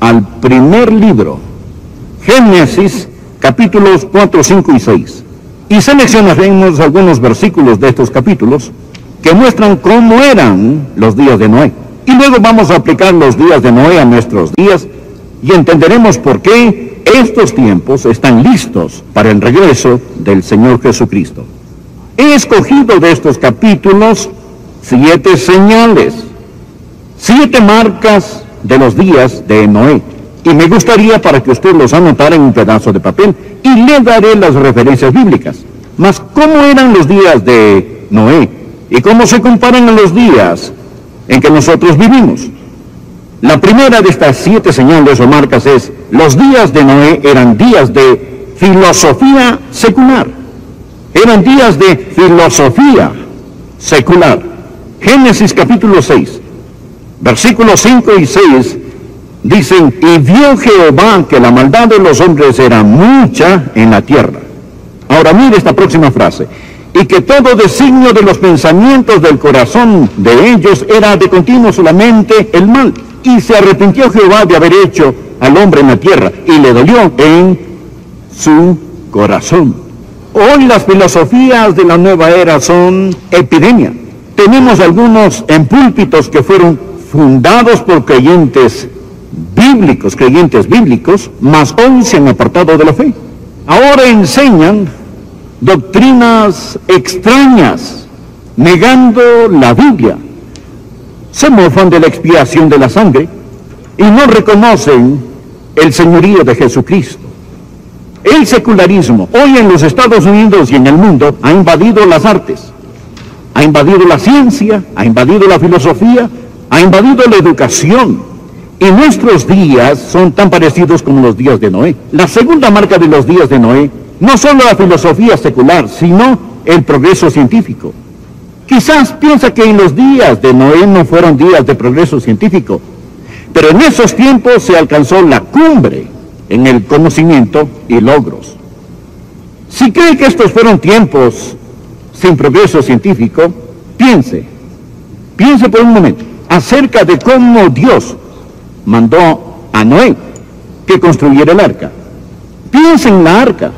al primer libro, Génesis, capítulos 4, 5 y 6. Y seleccionaremos algunos versículos de estos capítulos que muestran cómo eran los días de Noé. Y luego vamos a aplicar los días de Noé a nuestros días y entenderemos por qué estos tiempos están listos para el regreso del Señor Jesucristo. He escogido de estos capítulos 7 señales, 7 marcas de los días de Noé. Y me gustaría para que usted los anotara en un pedazo de papel y le daré las referencias bíblicas. Mas, ¿cómo eran los días de Noé? ¿Y cómo se comparan a los días en que nosotros vivimos? La primera de estas 7 señales o marcas es: los días de Noé eran días de filosofía secular. Eran días de filosofía secular. Génesis capítulo 6, versículos 5 y 6 dicen: y vio Jehová que la maldad de los hombres era mucha en la tierra. Ahora mire esta próxima frase: y que todo designio de los pensamientos del corazón de ellos era de continuo solamente el mal. Y se arrepintió Jehová de haber hecho al hombre en la tierra, y le dolió en su corazón. Hoy las filosofías de la nueva era son epidemia. Tenemos algunos en púlpitos que fueron fundados por creyentes bíblicos, mas hoy se han apartado de la fe. Ahora enseñan doctrinas extrañas, negando la Biblia. Se mofan de la expiación de la sangre y no reconocen el señorío de Jesucristo. El secularismo hoy en los Estados Unidos y en el mundo ha invadido las artes, ha invadido la ciencia, ha invadido la filosofía, ha invadido la educación. Y nuestros días son tan parecidos como los días de Noé. La segunda marca de los días de Noé, no solo la filosofía secular, sino el progreso científico. Quizás piensa que en los días de Noé no fueron días de progreso científico, pero en esos tiempos se alcanzó la cumbre en el conocimiento y logros. Si cree que estos fueron tiempos sin progreso científico, piense por un momento acerca de cómo Dios mandó a Noé que construyera el arca. Piensa en la arca.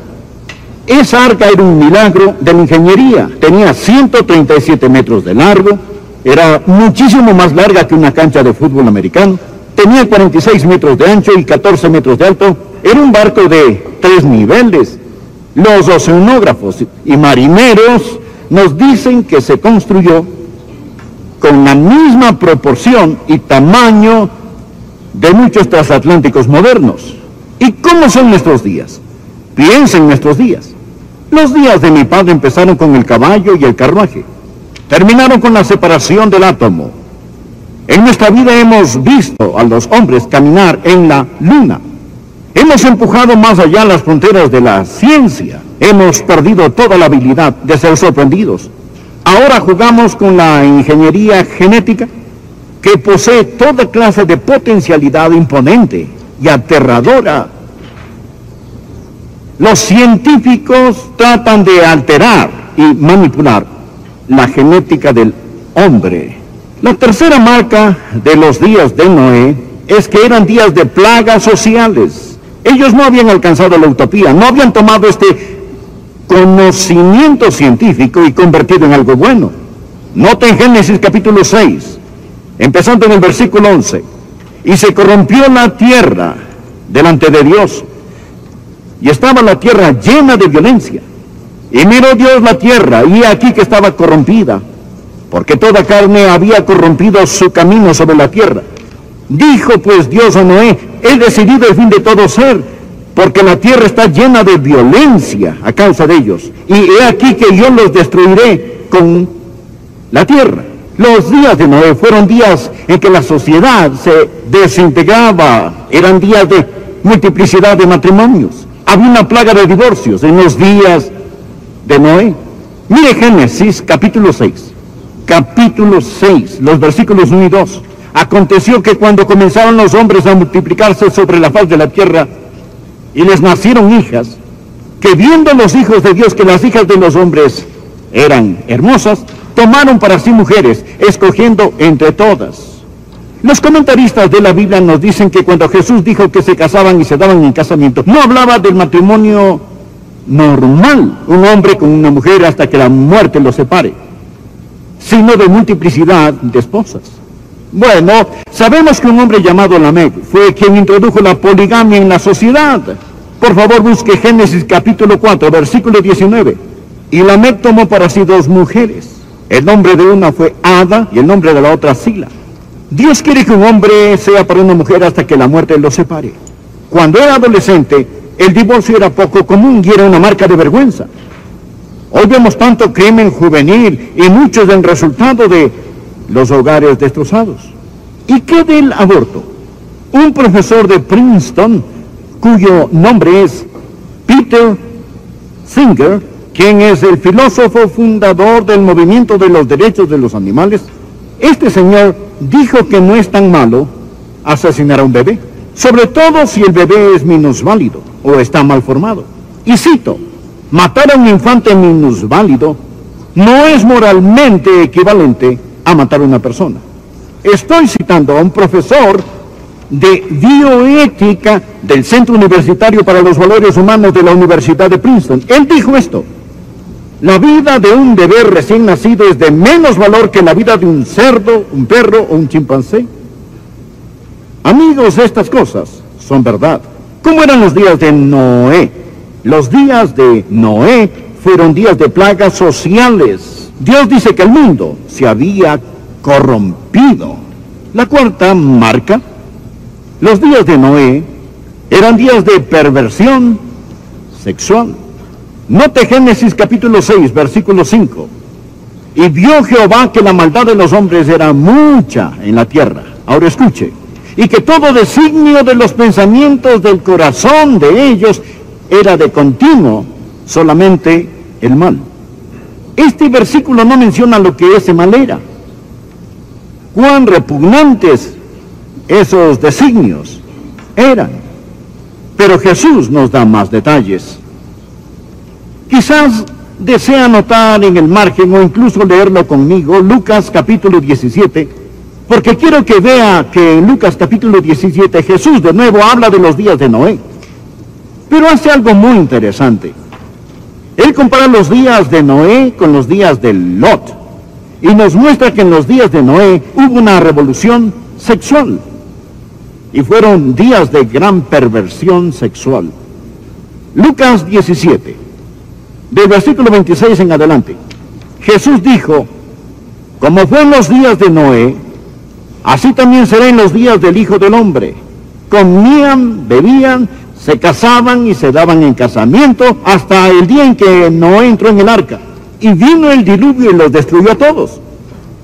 Esa arca era un milagro de la ingeniería. Tenía 137 metros de largo, era muchísimo más larga que una cancha de fútbol americano, tenía 46 metros de ancho y 14 metros de alto. Era un barco de 3 niveles. Los oceanógrafos y marineros nos dicen que se construyó con la misma proporción y tamaño de muchos transatlánticos modernos. ¿Y cómo son nuestros días? Piensa en nuestros días. Los días de mi padre empezaron con el caballo y el carruaje. Terminaron con la separación del átomo. En nuestra vida hemos visto a los hombres caminar en la luna. Hemos empujado más allá las fronteras de la ciencia. Hemos perdido toda la habilidad de ser sorprendidos. Ahora jugamos con la ingeniería genética, que posee toda clase de potencialidad imponente y aterradora. Los científicos tratan de alterar y manipular la genética del hombre. La tercera marca de los días de Noé es que eran días de plagas sociales. Ellos no habían alcanzado la utopía, no habían tomado este conocimiento científico y convertido en algo bueno. Nota en Génesis capítulo 6, empezando en el versículo 11. Y se corrompió la tierra delante de Dios, y estaba la tierra llena de violencia. Y miró Dios la tierra, y aquí que estaba corrompida, porque toda carne había corrompido su camino sobre la tierra. Dijo pues Dios a Noé: he decidido el fin de todo ser, porque la tierra está llena de violencia a causa de ellos. Y he aquí que yo los destruiré con la tierra. Los días de Noé fueron días en que la sociedad se desintegraba. Eran días de multiplicidad de matrimonios. Había una plaga de divorcios en los días de Noé. Mire Génesis capítulo 6. Capítulo 6, los versículos 1 y 2. Aconteció que cuando comenzaron los hombres a multiplicarse sobre la faz de la tierra, y les nacieron hijas, que viendo los hijos de Dios que las hijas de los hombres eran hermosas, tomaron para sí mujeres, escogiendo entre todas Los comentaristas de la Biblia nos dicen que cuando Jesús dijo que se casaban y se daban en casamiento, no hablaba del matrimonio normal, un hombre con una mujer hasta que la muerte los separe, sino de multiplicidad de esposas. Bueno, sabemos que un hombre llamado Lamec fue quien introdujo la poligamia en la sociedad. Por favor, busque Génesis capítulo 4, versículo 19. Y Lamec tomó para sí 2 mujeres. El nombre de una fue Ada y el nombre de la otra Sila. Dios quiere que un hombre sea para una mujer hasta que la muerte los separe. Cuando era adolescente, el divorcio era poco común y era una marca de vergüenza. Hoy vemos tanto crimen juvenil y muchos del resultado de los hogares destrozados. ¿Y qué del aborto? Un profesor de Princeton, cuyo nombre es Peter Singer, quien es el filósofo fundador del movimiento de los derechos de los animales, este señor dijo que no es tan malo asesinar a un bebé, sobre todo si el bebé es minusválido o está mal formado. Y cito, matar a un infante minusválido no es moralmente equivalente a matar a una persona. Estoy citando a un profesor de bioética del Centro Universitario para los Valores Humanos de la Universidad de Princeton. Él dijo esto: la vida de un bebé recién nacido es de menos valor que la vida de un cerdo, un perro o un chimpancé. Amigos, estas cosas son verdad. ¿Cómo eran los días de Noé? Los días de Noé fueron días de plagas sociales. Dios dice que el mundo se había corrompido. La cuarta marca, los días de Noé eran días de perversión sexual. Note Génesis capítulo 6, versículo 5. Y vio Jehová que la maldad de los hombres era mucha en la tierra. Ahora escuche. Y que todo designio de los pensamientos del corazón de ellos era de continuo solamente el mal. Este versículo no menciona lo que ese mal era. Cuán repugnantes esos designios eran. Pero Jesús nos da más detalles. Quizás desea anotar en el margen o incluso leerlo conmigo, Lucas capítulo 17, porque quiero que vea que en Lucas capítulo 17 Jesús de nuevo habla de los días de Noé. Pero hace algo muy interesante. Él compara los días de Noé con los días de Lot y nos muestra que en los días de Noé hubo una revolución sexual y fueron días de gran perversión sexual. Lucas 17, del versículo 26 en adelante. Jesús dijo: como fue en los días de Noé, así también será en los días del Hijo del Hombre. Comían, bebían, se casaban y se daban en casamiento hasta el día en que Noé entró en el arca. Y vino el diluvio y los destruyó a todos.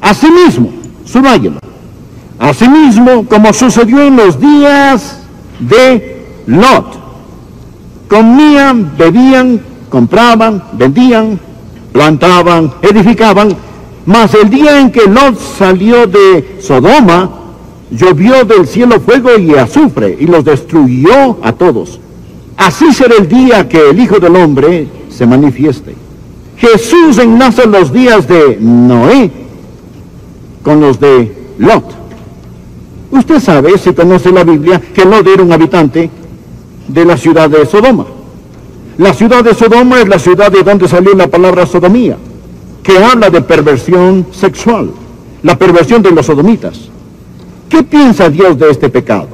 Asimismo, subrayelo, asimismo como sucedió en los días de Lot. Comían, bebían, compraban, vendían, plantaban, edificaban, mas el día en que Lot salió de Sodoma, llovió del cielo fuego y azufre, y los destruyó a todos. Así será el día que el Hijo del Hombre se manifieste. Jesús enlaza los días de Noé con los de Lot. Usted sabe, si conoce la Biblia, que Lot era un habitante de la ciudad de Sodoma. La ciudad de Sodoma es la ciudad de donde salió la palabra sodomía, que habla de perversión sexual, la perversión de los sodomitas. ¿Qué piensa Dios de este pecado?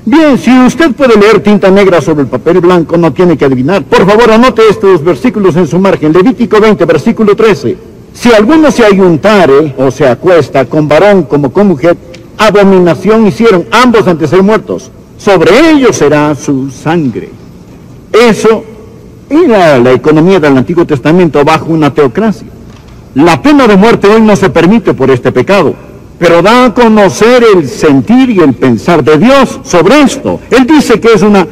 Bien, si usted puede leer tinta negra sobre el papel blanco, no tiene que adivinar. Por favor, anote estos versículos en su margen. Levítico 20, versículo 13. Si alguno se ayuntare o se acuesta con varón como con mujer, abominación hicieron ambos ante ser muertos. Sobre ellos será su sangre. Eso era la economía del Antiguo Testamento bajo una teocracia. La pena de muerte hoy no se permite por este pecado, pero da a conocer el sentir y el pensar de Dios sobre esto. Él dice que es una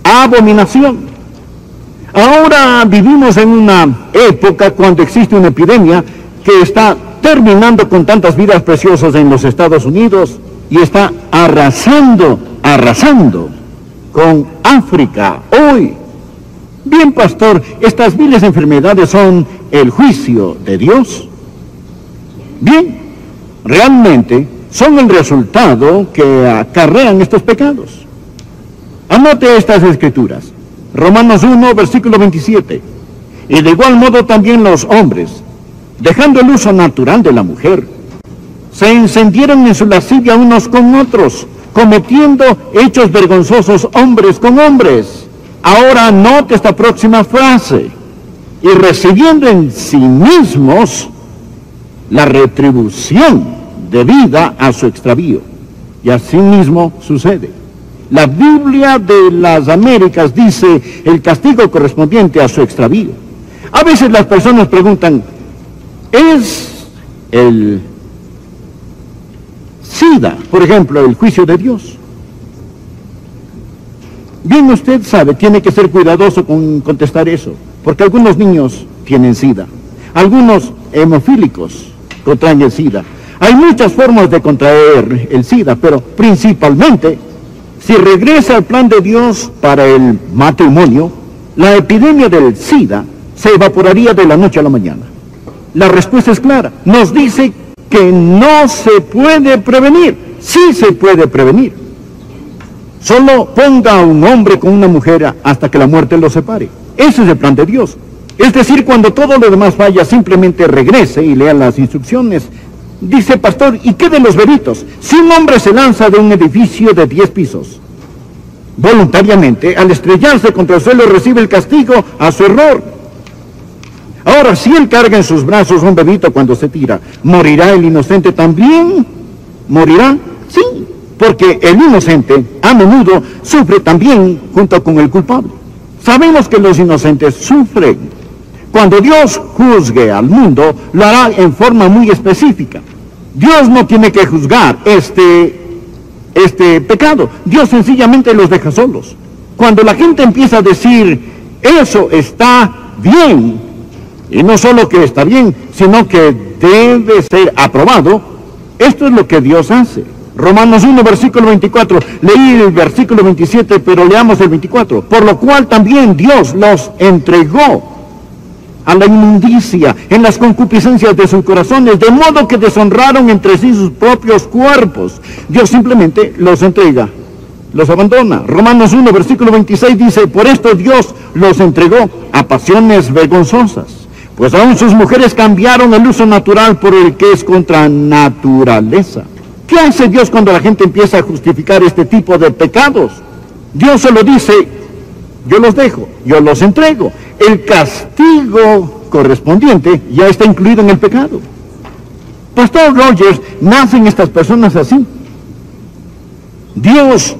abominación. Ahora vivimos en una época cuando existe una epidemia que está terminando con tantas vidas preciosas en los Estados Unidos y está arrasando con África hoy. Bien, pastor, ¿estas viles enfermedades son el juicio de Dios? Bien, realmente son el resultado que acarrean estos pecados. Anote estas escrituras. Romanos 1, versículo 27. Y de igual modo también los hombres, dejando el uso natural de la mujer, se encendieron en su lascivia unos con otros, cometiendo hechos vergonzosos hombres con hombres. Ahora note esta próxima frase. Y recibiendo en sí mismos la retribución debida a su extravío. Y así mismo sucede. La Biblia de las Américas dice el castigo correspondiente a su extravío. A veces las personas preguntan, ¿es el SIDA, por ejemplo, el juicio de Dios? Bien, usted sabe, tiene que ser cuidadoso con contestar eso, porque algunos niños tienen SIDA, algunos hemofílicos contraen el SIDA. Hay muchas formas de contraer el SIDA, pero principalmente, si regresa al plan de Dios para el matrimonio, la epidemia del SIDA se evaporaría de la noche a la mañana. La respuesta es clara. Nos dice que no se puede prevenir. Sí se puede prevenir. Solo ponga a un hombre con una mujer hasta que la muerte los separe. Ese es el plan de Dios. Es decir, cuando todo lo demás falla, simplemente regrese y lea las instrucciones. Dice, pastor, ¿y qué de los veritos? Si un hombre se lanza de un edificio de 10 pisos, voluntariamente, al estrellarse contra el suelo, recibe el castigo a su error. Ahora, si él carga en sus brazos un bebito cuando se tira, ¿morirá el inocente también? ¿Morirá? Sí, porque el inocente a menudo sufre también junto con el culpable. Sabemos que los inocentes sufren. Cuando Dios juzgue al mundo, lo hará en forma muy específica. Dios no tiene que juzgar este pecado. Dios sencillamente los deja solos. Cuando la gente empieza a decir, eso está bien, y no solo que está bien, sino que debe ser aprobado, esto es lo que Dios hace. Romanos 1, versículo 24. Leí el versículo 27, pero leamos el 24. Por lo cual también Dios los entregó a la inmundicia en las concupiscencias de sus corazones, de modo que deshonraron entre sí sus propios cuerpos. Dios simplemente los entrega, los abandona. Romanos 1, versículo 26 dice, por esto Dios los entregó a pasiones vergonzosas, pues aún sus mujeres cambiaron el uso natural por el que es contra naturaleza. ¿Qué hace Dios cuando la gente empieza a justificar este tipo de pecados? Dios solo dice, yo los dejo, yo los entrego. El castigo correspondiente ya está incluido en el pecado. Pastor Rogers, ¿nacen estas personas así? Dios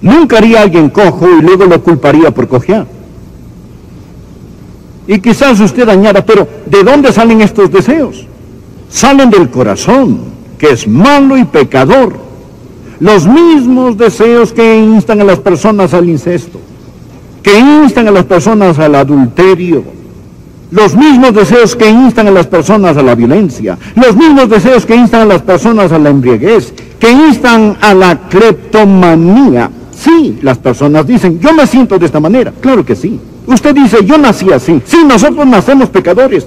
nunca haría a alguien cojo y luego lo culparía por cojear. Y quizás usted añada, pero ¿de dónde salen estos deseos? Salen del corazón, que es malo y pecador. Los mismos deseos que instan a las personas al incesto, que instan a las personas al adulterio, los mismos deseos que instan a las personas a la violencia, los mismos deseos que instan a las personas a la embriaguez, que instan a la cleptomanía. Sí, las personas dicen, yo me siento de esta manera. Claro que sí. Usted dice, yo nací así. Sí, nosotros nacemos pecadores.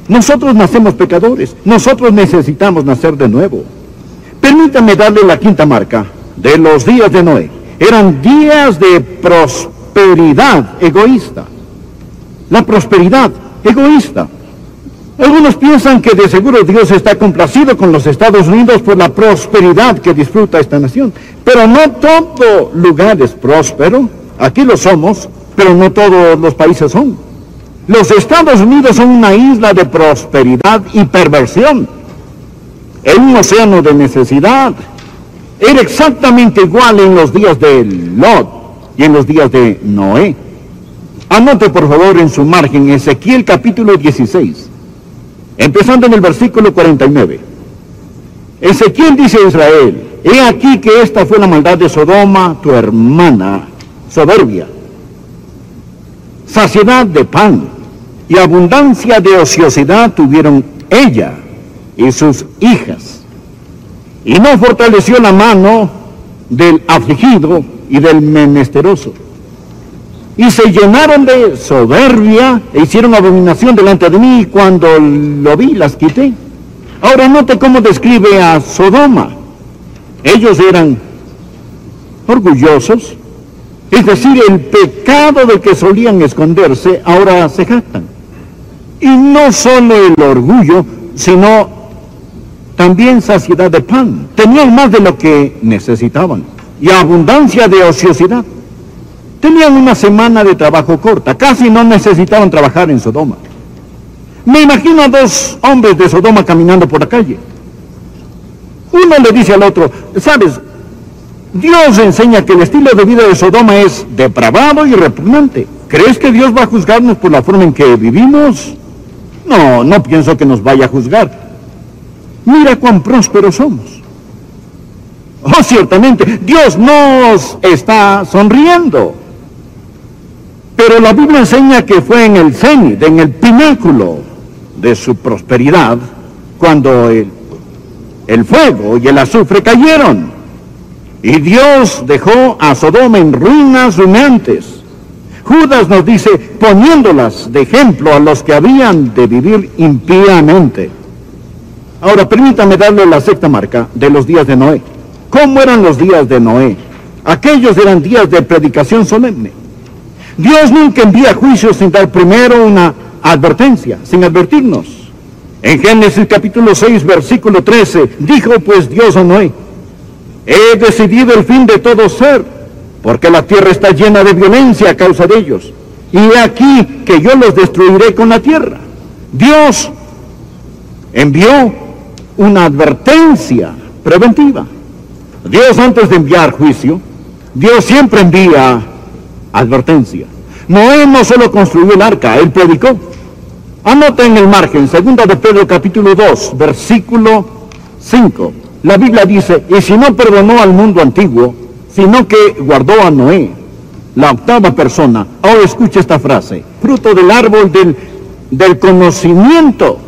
Nosotros nacemos pecadores. Nosotros necesitamos nacer de nuevo. Permítame darle la quinta marca de los días de Noé. Eran días de prosperidad egoísta. La prosperidad egoísta. Algunos piensan que de seguro Dios está complacido con los Estados Unidos por la prosperidad que disfruta esta nación. Pero no todo lugar es próspero. Aquí lo somos, pero no todos los países son. Los Estados Unidos son una isla de prosperidad y perversión. Es un océano de necesidad. Era exactamente igual en los días de Lot y en los días de Noé. Anote por favor en su margen Ezequiel capítulo 16, empezando en el versículo 49. Ezequiel dice a Israel, he aquí que esta fue la maldad de Sodoma, tu hermana, soberbia, saciedad de pan y abundancia de ociosidad tuvieron ella y sus hijas, y no fortaleció la mano del afligido y del menesteroso, y se llenaron de soberbia e hicieron abominación delante de mí, y cuando lo vi las quité. Ahora note cómo describe a Sodoma. Ellos eran orgullosos, es decir, el pecado del que solían esconderse, ahora se jactan. Y no solo el orgullo, sino también saciedad de pan. Tenían más de lo que necesitaban y abundancia de ociosidad. Tenían una semana de trabajo corta, casi no necesitaban trabajar en Sodoma. Me imagino a dos hombres de Sodoma caminando por la calle. Uno le dice al otro, ¿sabes? Dios enseña que el estilo de vida de Sodoma es depravado y repugnante. ¿Crees que Dios va a juzgarnos por la forma en que vivimos? No, no pienso que nos vaya a juzgar. Mira cuán prósperos somos. Oh, ciertamente, Dios nos está sonriendo. Pero la Biblia enseña que fue en el cenit, en el pináculo de su prosperidad, cuando el fuego y el azufre cayeron. Y Dios dejó a Sodoma en ruinas humeantes. Judas nos dice, poniéndolas de ejemplo a los que habían de vivir impíamente. Ahora, permítame darle la sexta marca de los días de Noé. ¿Cómo eran los días de Noé? Aquellos eran días de predicación solemne. Dios nunca envía juicios sin dar primero una advertencia, sin advertirnos. En Génesis capítulo 6, versículo 13, dijo pues Dios a Noé, he decidido el fin de todo ser, porque la tierra está llena de violencia a causa de ellos. Y he aquí que yo los destruiré con la tierra. Dios envió una advertencia preventiva. Dios, antes de enviar juicio, Dios siempre envía advertencia. Noé no solo construyó el arca, él predicó. Anota en el margen, 2 de Pedro capítulo 2, versículo 5. La Biblia dice, y si no perdonó al mundo antiguo, sino que guardó a Noé, la octava persona. Ahora escucha esta frase, fruto del árbol del conocimiento.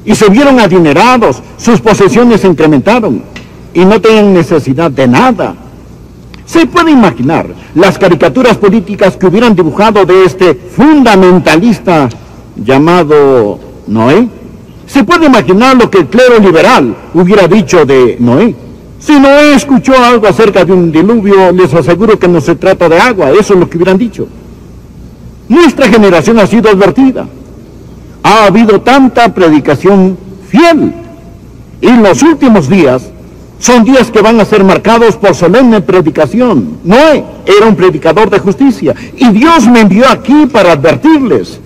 Y se vieron adinerados, sus posesiones se incrementaron, y no tenían necesidad de nada. Se puede imaginar las caricaturas políticas que hubieran dibujado de este fundamentalista llamado Noé. Se puede imaginar lo que el clero liberal hubiera dicho de Noé. Si Noé escuchó algo acerca de un diluvio, les aseguro que no se trata de agua, eso es lo que hubieran dicho. Nuestra generación ha sido advertida. Ha habido tanta predicación fiel. Y en los últimos días son días que van a ser marcados por solemne predicación. Noé era un predicador de justicia. Y Dios me envió aquí para advertirles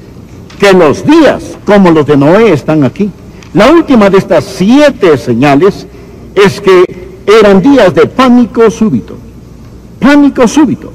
que los días como los de Noé están aquí. La última de estas 7 señales es que eran días de pánico súbito. Pánico súbito.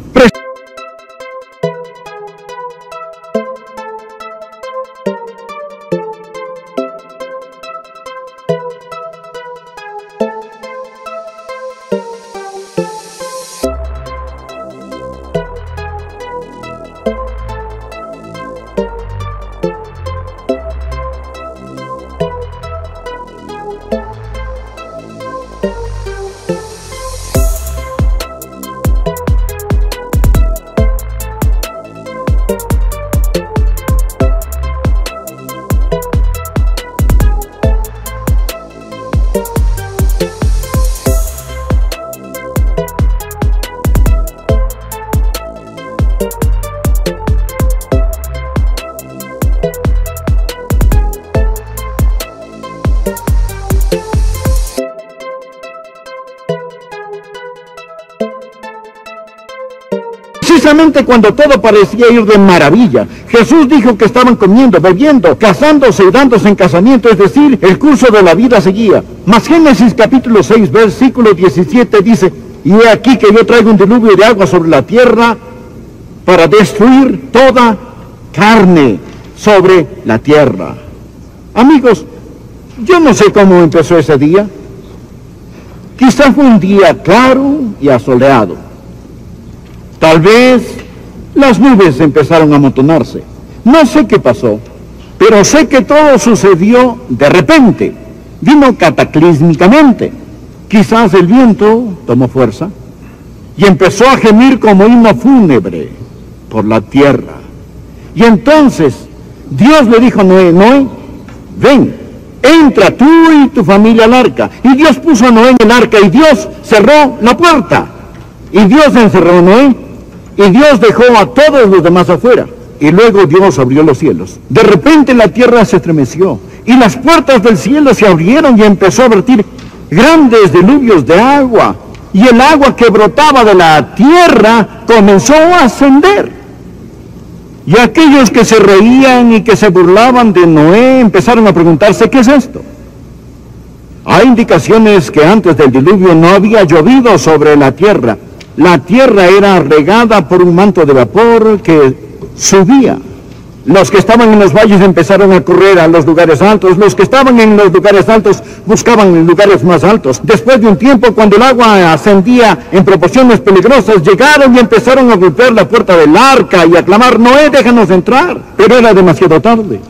Precisamente cuando todo parecía ir de maravilla, Jesús dijo que estaban comiendo, bebiendo, casándose y dándose en casamiento, es decir, el curso de la vida seguía. Mas Génesis capítulo 6, versículo 17 dice, y he aquí que yo traigo un diluvio de agua sobre la tierra para destruir toda carne sobre la tierra. Amigos, yo no sé cómo empezó ese día. Quizás fue un día claro y asoleado. Tal vez las nubes empezaron a amontonarse. No sé qué pasó, pero sé que todo sucedió de repente. Vino cataclísmicamente. Quizás el viento tomó fuerza y empezó a gemir como himno fúnebre por la tierra. Y entonces Dios le dijo a Noé, Noé, ven, entra tú y tu familia al arca. Y Dios puso a Noé en el arca y Dios cerró la puerta. Y Dios encerró a Noé y Dios dejó a todos los demás afuera. Y luego Dios abrió los cielos. De repente la tierra se estremeció y las puertas del cielo se abrieron y empezó a vertir grandes diluvios de agua. Y el agua que brotaba de la tierra comenzó a ascender. Y aquellos que se reían y que se burlaban de Noé empezaron a preguntarse, ¿qué es esto? Hay indicaciones que antes del diluvio no había llovido sobre la tierra. La tierra era regada por un manto de vapor que subía. Los que estaban en los valles empezaron a correr a los lugares altos. Los que estaban en los lugares altos buscaban lugares más altos. Después de un tiempo, cuando el agua ascendía en proporciones peligrosas, llegaron y empezaron a golpear la puerta del arca y a clamar, Noé, déjanos entrar. Pero era demasiado tarde.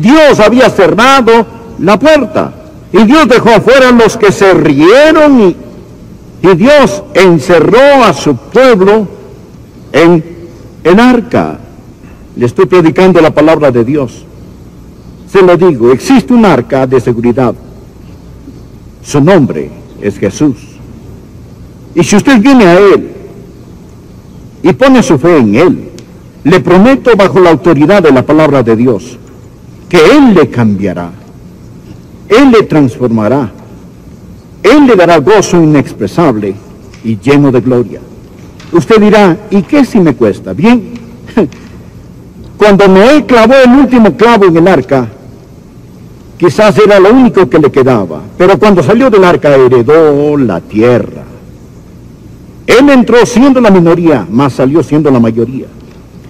Dios había cerrado la puerta y Dios dejó afuera a los que se rieron y Dios encerró a su pueblo en el arca. Le estoy predicando la palabra de Dios. Se lo digo, existe un arca de seguridad. Su nombre es Jesús. Y si usted viene a Él y pone su fe en Él, le prometo bajo la autoridad de la palabra de Dios, que Él le cambiará, Él le transformará, Él le dará gozo inexpresable y lleno de gloria. Usted dirá, ¿y qué si me cuesta? Bien, cuando Noé clavó el último clavo en el arca, quizás era lo único que le quedaba, pero cuando salió del arca heredó la tierra. Él entró siendo la minoría, mas salió siendo la mayoría.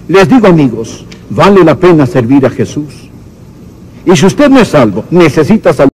Les digo, amigos, vale la pena servir a Jesús. Y si usted no es salvo, necesita salvar.